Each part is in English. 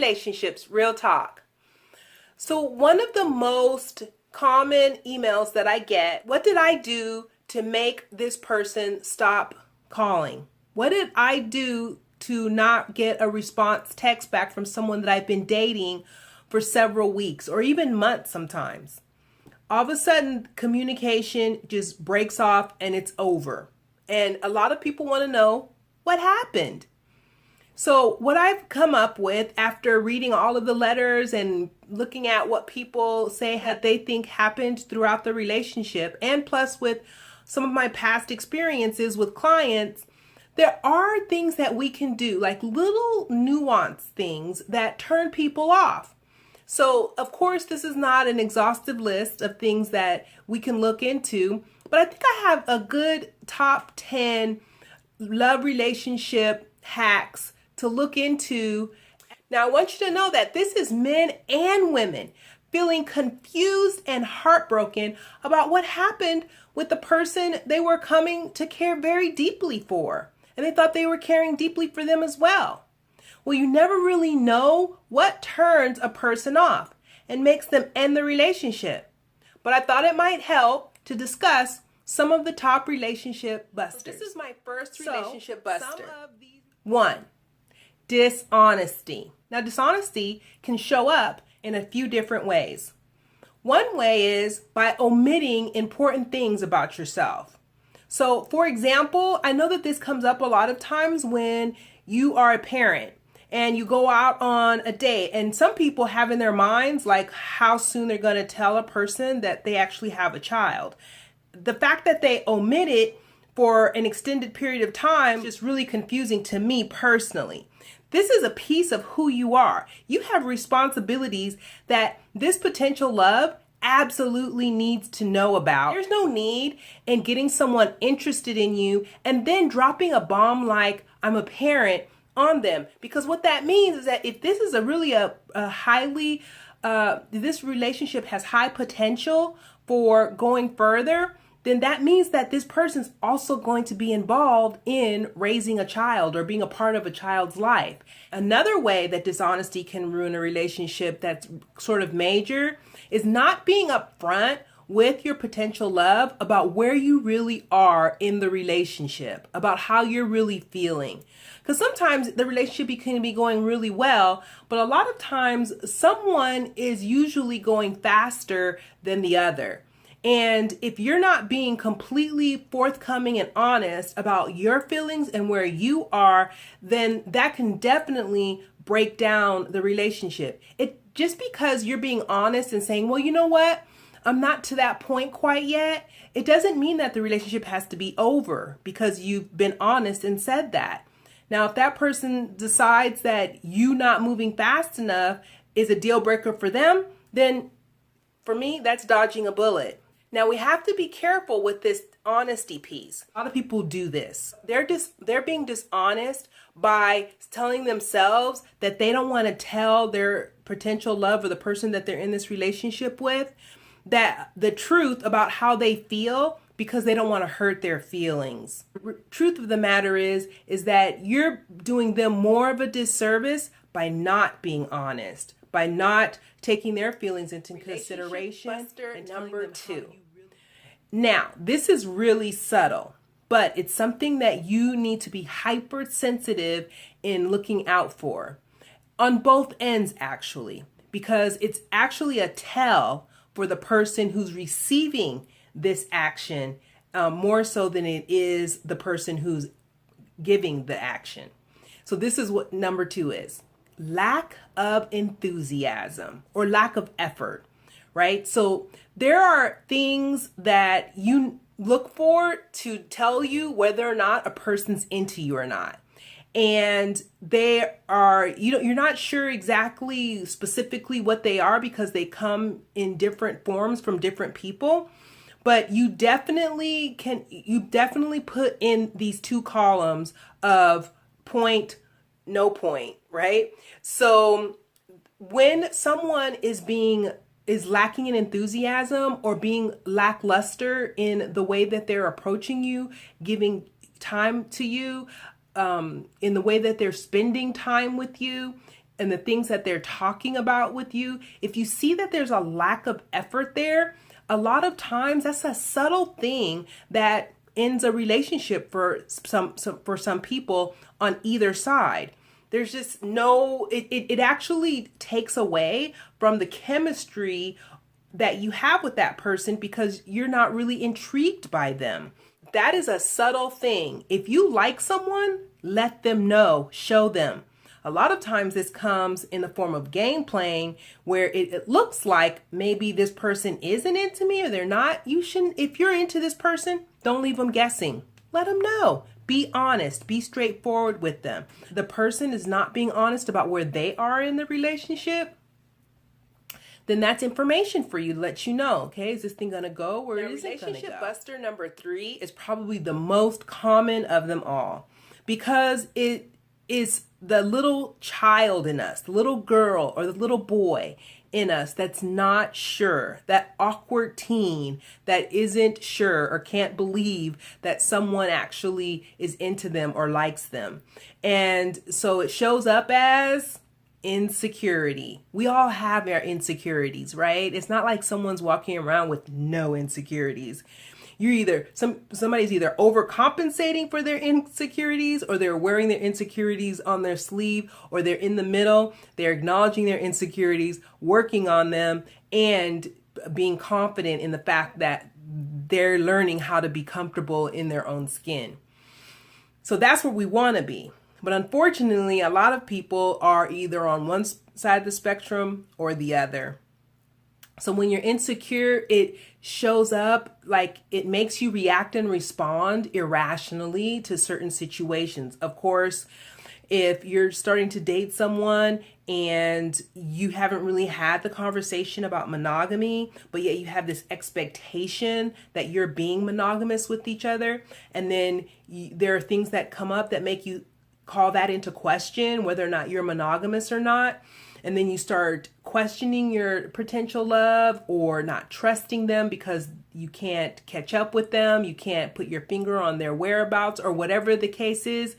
relationships, real talk. So one of the most common emails that I get, what did I do to make this person stop calling? What did I do to not get a response text back from someone that I've been dating for several weeks or even months sometimes? All of a sudden, communication just breaks off and it's over. And a lot of people want to know what happened. So what I've come up with after reading all of the letters and looking at what people say that they think happened throughout the relationship, and plus with some of my past experiences with clients, there are things that we can do, like little nuanced things that turn people off. So, of course, this is not an exhaustive list of things that we can look into, but I think I have a good top 10 love relationship hacks to look into. Now, I want you to know that this is men and women feeling confused and heartbroken about what happened with the person they were coming to care very deeply for. And they thought they were caring deeply for them as well. Well, you never really know what turns a person off and makes them end the relationship. But I thought it might help to discuss some of the top relationship busters. This is my first relationship buster. 1, dishonesty. Now, dishonesty can show up in a few different ways. One way is by omitting important things about yourself. So, for example, I know that this comes up a lot of times when you are a parent and you go out on a date, and some people have in their minds like how soon they're going to tell a person that they actually have a child. The fact that they omit it for an extended period of time is just really confusing to me personally. This is a piece of who you are. You have responsibilities that this potential love absolutely needs to know about. There's no need in getting someone interested in you and then dropping a bomb like I'm a parent on them, because what that means is that if this is this relationship has high potential for going further, then that means that this person's also going to be involved in raising a child or being a part of a child's life. Another way that dishonesty can ruin a relationship that's sort of major is not being upfront with your potential love about where you really are in the relationship, about how you're really feeling. Because sometimes the relationship can be going really well, but a lot of times someone is usually going faster than the other. And if you're not being completely forthcoming and honest about your feelings and where you are, then that can definitely break down the relationship. Just because you're being honest and saying, well, you know what? I'm not to that point quite yet. It doesn't mean that the relationship has to be over because you've been honest and said that. Now, if that person decides that you not moving fast enough is a deal breaker for them, then for me, that's dodging a bullet. Now, we have to be careful with this honesty piece. A lot of people do this. They're being dishonest by telling themselves that they don't want to tell their potential love or the person that they're in this relationship with that the truth about how they feel, because they don't want to hurt their feelings. Truth of the matter is that you're doing them more of a disservice by not being honest, by not taking their feelings into consideration. And number 2. Now, this is really subtle, but it's something that you need to be hypersensitive in looking out for on both ends, actually, because it's actually a tell for the person who's receiving this action more so than it is the person who's giving the action. So this is what number 2 is. Lack of enthusiasm or lack of effort, right? So there are things that you look for to tell you whether or not a person's into you or not. And they are, you're not sure exactly specifically what they are because they come in different forms from different people. But you definitely put in these 2 columns of point, no point, right? So when someone is lacking in enthusiasm or being lackluster in the way that they're approaching you, giving time to you, in the way that they're spending time with you, and the things that they're talking about with you, if you see that there's a lack of effort there, a lot of times that's a subtle thing that ends a relationship for some people on either side. There's just it actually takes away from the chemistry that you have with that person because you're not really intrigued by them. That is a subtle thing. If you like someone, let them know, show them. A lot of times this comes in the form of game playing where it looks like maybe this person isn't into me or they're not. You shouldn't, if you're into this person, don't leave them guessing. Let them know. Be honest. Be straightforward with them. The person is not being honest about where they are in the relationship, then that's information for you to let you know, okay, is this thing gonna go or is it gonna go? Relationship buster number 3 is probably the most common of them all because it is the little child in us, the little girl or the little boy in us that's not sure, that awkward teen that isn't sure or can't believe that someone actually is into them or likes them. And so it shows up as insecurity. We all have our insecurities, right? It's not like someone's walking around with no insecurities. You're either somebody's either overcompensating for their insecurities or they're wearing their insecurities on their sleeve, or they're in the middle. They're acknowledging their insecurities, working on them, and being confident in the fact that they're learning how to be comfortable in their own skin. So that's where we want to be. But unfortunately, a lot of people are either on one side of the spectrum or the other. So when you're insecure, it shows up like it makes you react and respond irrationally to certain situations. Of course, if you're starting to date someone and you haven't really had the conversation about monogamy, but yet you have this expectation that you're being monogamous with each other, and then there are things that come up that make you call that into question, whether or not you're monogamous or not. And then you start questioning your potential love or not trusting them because you can't catch up with them. You can't put your finger on their whereabouts or whatever the case is.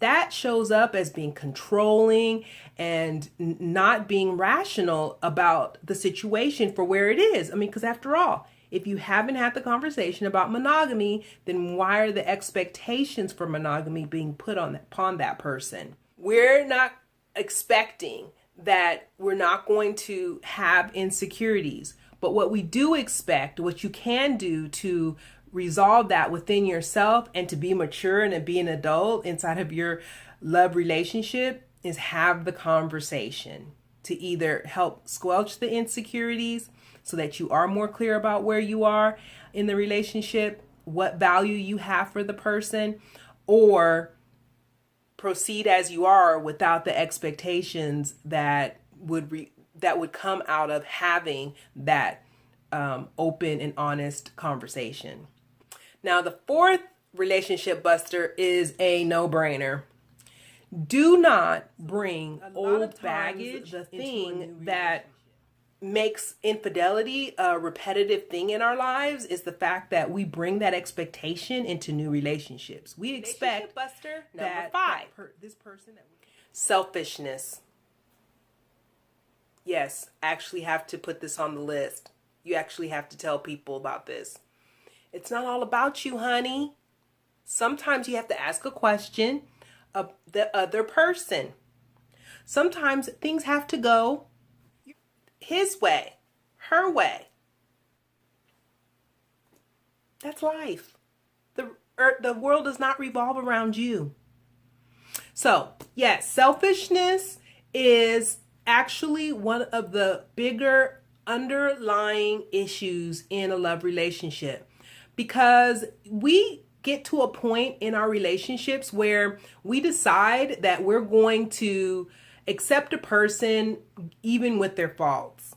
That shows up as being controlling and not being rational about the situation for where it is. I mean, because after all, if you haven't had the conversation about monogamy, then why are the expectations for monogamy being put upon that person? We're not expecting that we're not going to have insecurities. But what we do expect, what you can do to resolve that within yourself and to be mature and to be an adult inside of your love relationship, is have the conversation to either help squelch the insecurities so that you are more clear about where you are in the relationship, what value you have for the person, or proceed as you are without the expectations that would come out of having that open and honest conversation. Now, the fourth relationship buster is a no-brainer. Do not bring old baggage, the thing that makes infidelity a repetitive thing in our lives is the fact that we bring that expectation into new relationships. We expect buster number 5. This person that selfishness. Yes, I actually have to put this on the list. You actually have to tell people about this. It's not all about you, honey. Sometimes you have to ask a question of the other person. Sometimes things have to go his way, her way. That's life. The world does not revolve around you. So, yes, selfishness is actually one of the bigger underlying issues in a love relationship, because we get to a point in our relationships where we decide that we're going to accept a person even with their faults.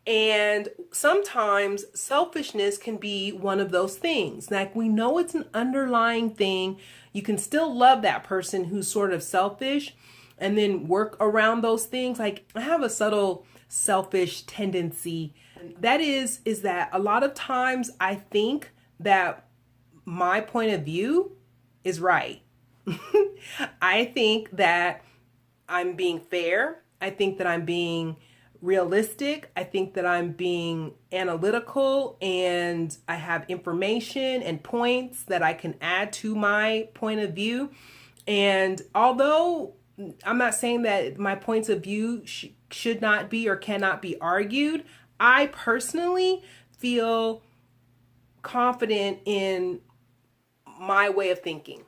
And sometimes selfishness can be one of those things. Like, we know it's an underlying thing. You can still love that person who's sort of selfish and then work around those things. Like, I have a subtle selfish tendency. That is that a lot of times I think that my point of view is right. I think that I'm being fair. I think that I'm being realistic. I think that I'm being analytical, and I have information and points that I can add to my point of view. And although I'm not saying that my points of view should not be or cannot be argued, I personally feel confident in my way of thinking.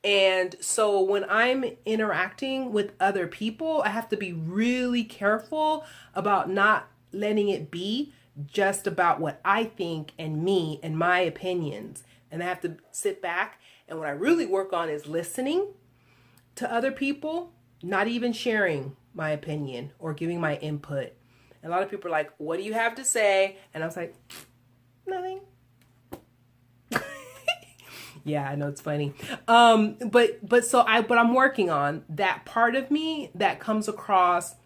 And so when I'm interacting with other people, I have to be really careful about not letting it be just about what I think and me and my opinions. And I have to sit back, and what I really work on is listening to other people, not even sharing my opinion or giving my input. And a lot of people are like, "What do you have to say?" And I was like, "Nothing." Yeah, I know, it's funny. But I'm working on that part of me that comes across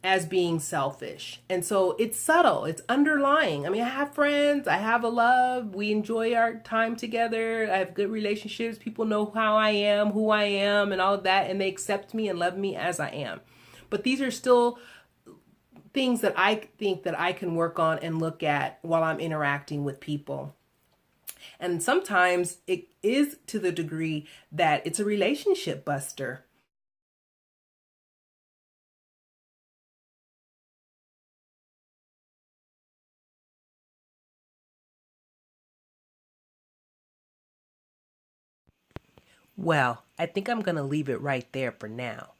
as being selfish. And so it's subtle, it's underlying. I mean, I have friends, I have a love, we enjoy our time together, I have good relationships, people know how I am, who I am, and all of that, and they accept me and love me as I am. But these are still things that I think that I can work on and look at while I'm interacting with people. And sometimes it is to the degree that it's a relationship buster. Well, I think I'm going to leave it right there for now.